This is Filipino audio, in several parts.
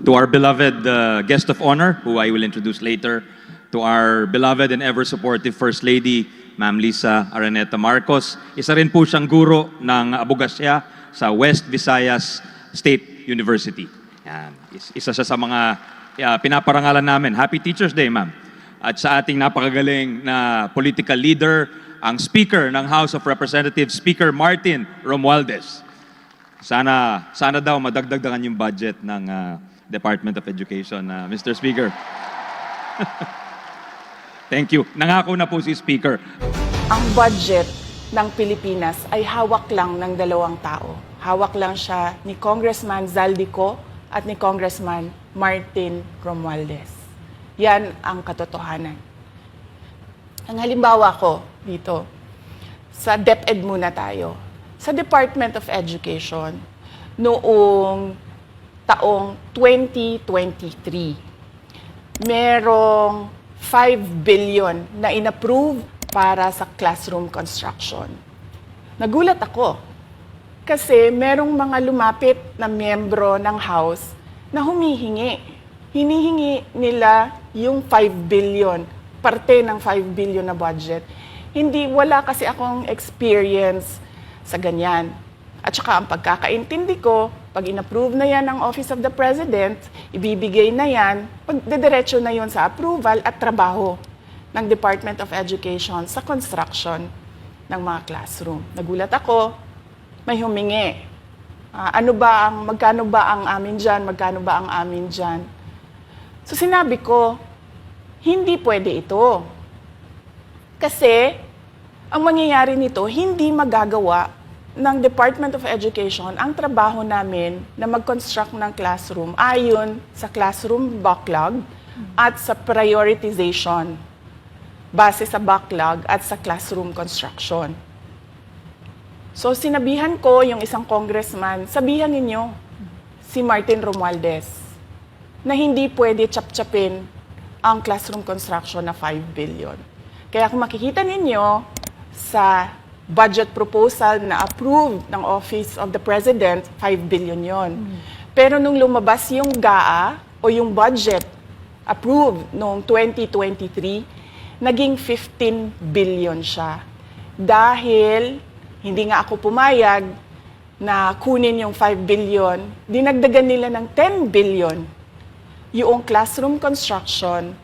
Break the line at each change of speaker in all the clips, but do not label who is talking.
To our beloved guest of honor, who I will introduce later, to our beloved and ever supportive First Lady, Ma'am Lisa Araneta Marcos. Isa rin po siyang guro ng abogasya sa West Visayas State University. Yan. Isa siya sa mga pinaparangalan namin. Happy Teacher's Day, ma'am. At sa ating napakagaling na political leader, ang Speaker ng House of Representatives, Speaker Martin Romualdez. Sana daw madagdagan yung budget ng Department of Education, Mr. Speaker. Thank you. Nangako na po si Speaker.
Ang budget ng Pilipinas ay hawak lang ng dalawang tao. Hawak lang siya ni Congressman Zaldico at ni Congressman Martin Romualdez. Yan ang katotohanan. Ang halimbawa ko dito, sa DepEd muna tayo. Sa Department of Education, noong taong 2023, merong 5 billion na inapprove para sa classroom construction. Nagulat ako kasi merong mga lumapit na miyembro ng House na humihingi. Hinihingi nila yung 5 billion, parte ng 5 billion na budget. Wala kasi akong experience sa ganyan. At saka ang pagkakaintindi ko, pag inapprove na yan ng Office of the President, ibibigay na yan, pagdediretso na yun sa approval at trabaho ng Department of Education sa construction ng mga classroom. Nagulat ako, may humingi. Magkano ba ang amin dyan? Magkano ba ang amin dyan? So sinabi ko, hindi pwede ito. Kasi ang mangyayari nito, hindi magagawa ng Department of Education ang trabaho namin na mag-construct ng classroom ayon sa classroom backlog at sa prioritization base sa backlog at sa classroom construction. So sinabihan ko yung isang congressman, sabihan ninyo si Martin Romualdez na hindi pwede chap-chapin ang classroom construction na 5 billion. Kaya kung makikita ninyo sa budget proposal na approved ng Office of the President, 5 billion yon. Pero nung lumabas yung GAA o yung budget approved noong 2023, naging 15 billion siya. Dahil hindi nga ako pumayag na kunin yung 5 billion, dinagdagan nila ng 10 billion yung classroom construction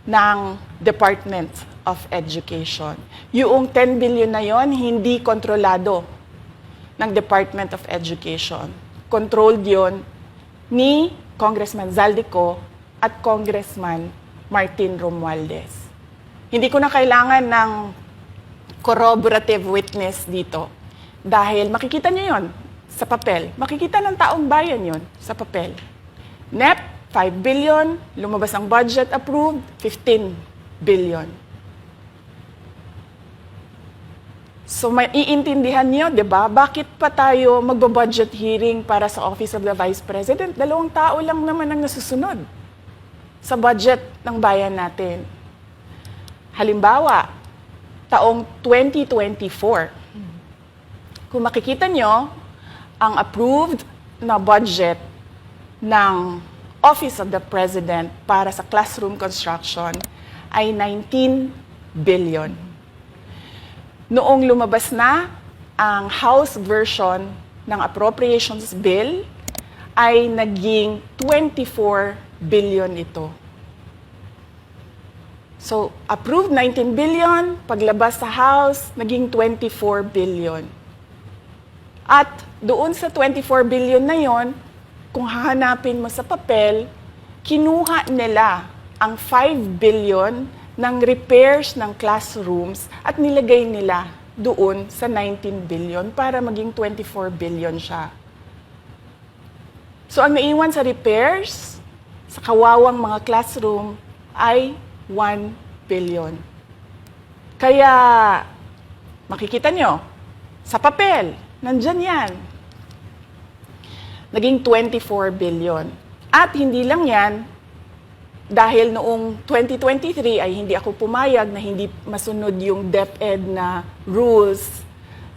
ng Department of Education. Yung 10 billion na yon hindi kontrolado ng Department of Education. Controlled yon ni Congressman Zaldico at Congressman Martin Romualdez. Hindi ko na kailangan ng corroborative witness dito dahil makikita niyo yon sa papel. Makikita ng taong bayan yon sa papel. NEP, 5 billion, lumabas ang budget approved, 15 billion. So may iintindihan niyo, 'di ba? Bakit pa tayo magbo-budget hearing para sa Office of the Vice President? 2 tao lang naman ang nasusunod sa budget ng bayan natin. Halimbawa, taong 2024. Kung makikita niyo, ang approved na budget ng Office of the President para sa classroom construction ay 19 billion. Noong lumabas na ang House version ng Appropriations Bill, ay naging 24 billion ito. So, approved 19 billion, paglabas sa House, naging 24 billion. At doon sa 24 billion na yon, kung hahanapin mo sa papel, kinuha nila ang 5 billion ng repairs ng classrooms at nilagay nila doon sa 19 billion para maging 24 billion siya. So ang naiwan sa repairs, sa kawawang mga classroom, ay 1 billion. Kaya makikita nyo, sa papel, nandyan yan. Naging 24 billion. At hindi lang yan, dahil noong 2023 ay hindi ako pumayag na hindi masunod yung DepEd na rules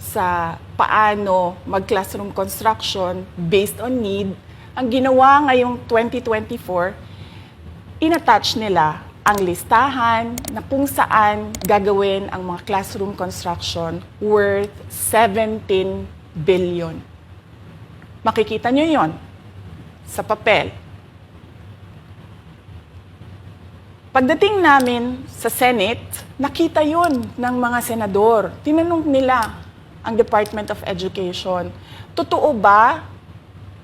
sa paano mag-classroom construction based on need, Ang ginawa ngayong 2024, inattach nila ang listahan na kung saan gagawin ang mga classroom construction worth 17 billion. Makikita nyo yon sa papel. Pagdating namin sa Senate, nakita yon ng mga senador. Tinanong nila ang Department of Education, totoo ba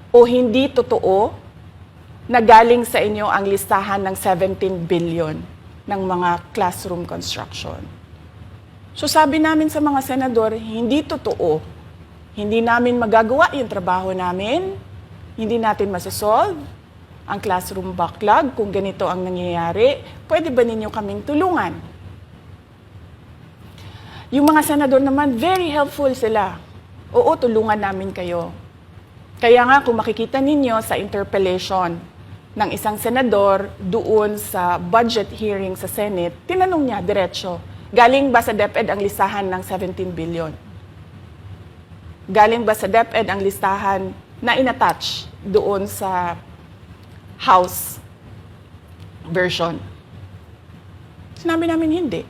o hindi totoo na galing sa inyo ang listahan ng 17 billion ng mga classroom construction? So sabi namin sa mga senador, hindi totoo. Hindi namin magagawa yung trabaho namin. Hindi natin masasolve ang classroom backlog kung ganito ang nangyayari. Pwede ba ninyo kaming tulungan? Yung mga senador naman, very helpful sila. Oo, tulungan namin kayo. Kaya nga kung makikita ninyo sa interpellation ng isang senador doon sa budget hearing sa Senate, tinanong niya diretso, galing ba sa DepEd ang listahan ng 17 billion? Galing ba sa DepEd ang listahan na inattach doon sa House version? Sinabi namin hindi.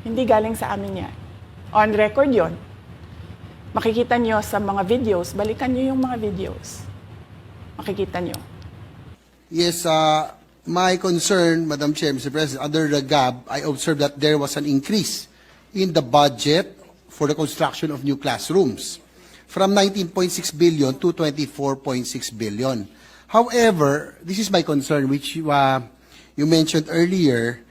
Hindi galing sa amin yan. On record yon. Makikita nyo sa mga videos, balikan nyo yung mga videos. Makikita nyo.
Yes, my concern, Madam Chair, Mr. President, under the GAB, I observed that there was an increase in the budget for the construction of new classrooms from 19.6 billion to 24.6 billion. However, this is my concern, which you mentioned earlier,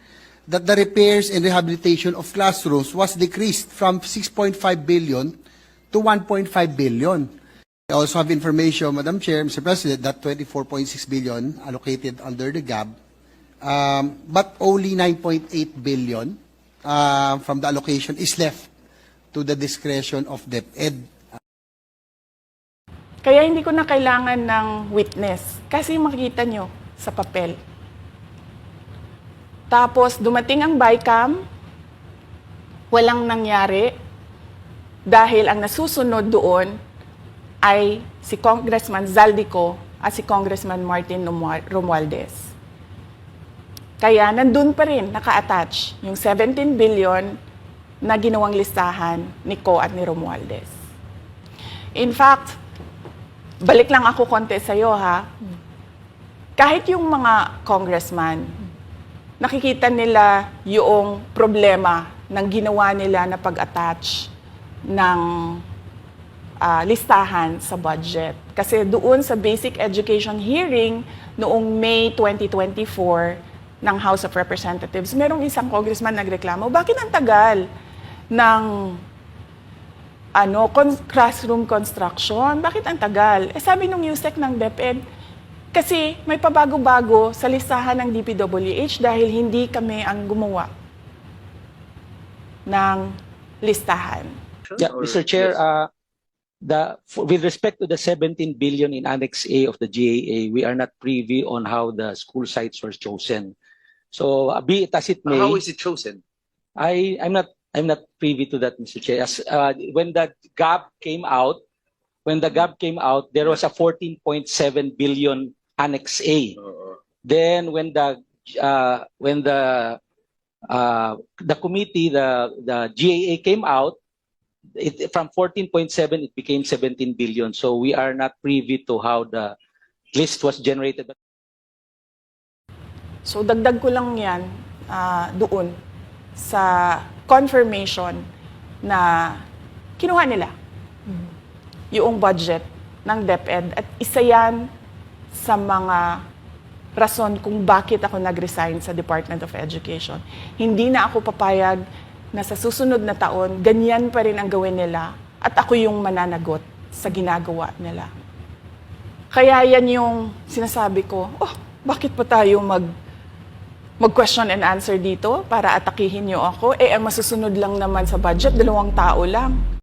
that the repairs and rehabilitation of classrooms was decreased from 6.5 billion to 1.5 billion. I also have information, Madam Chair, Mr. President, that 24.6 billion allocated under the GAB, but only 9.8 billion from the allocation is left to the discretion of DepEd.
Kaya hindi ko na kailangan ng witness kasi makikita nyo sa papel. Tapos dumating ang BICAM, walang nangyari dahil ang nasusunod doon ay si Congressman Zaldico at si Congressman Martin Romualdez. Kaya nandun pa rin naka-attach yung 17 billion na ginawang listahan ni Co at ni Romualdez. In fact, balik lang ako konti sa'yo ha. Kahit yung mga congressman, nakikita nila yung problema ng ginawa nila na pag-attach ng listahan sa budget. Kasi doon sa basic education hearing noong May 2024 ng House of Representatives, merong isang congressman nagreklamo, bakit ang tagal ng classroom construction? Bakit ang tagal? Eh sabi nung USEC ng DepEd, kasi may pabago-bago sa listahan ng DPWH dahil hindi kami ang gumawa ng listahan.
Yeah, Mr. Chair, with respect to the 17 billion in Annex A of the GAA, we are not privy on how the school sites were chosen. So, be it as it may,
How is it chosen?
I'm not privy to that, Mr. Chair. As, when the GAB came out, there was a 14.7 billion Annex A. Then when the committee, the GAA came out, from 14.7 it became 17 billion. So we are not privy to how the list was generated.
So dagdag ko lang yan doon sa confirmation na kinuha nila yung budget ng DepEd at isa yan sa mga rason kung bakit ako nag-resign sa Department of Education. Hindi na ako papayag na sa susunod na taon, ganyan pa rin ang gawin nila at ako yung mananagot sa ginagawa nila. Kaya yan yung sinasabi ko, bakit pa tayo mag-question and answer dito para atakihin niyo ako? Eh, ang masusunod lang naman sa budget, 2 tao lang.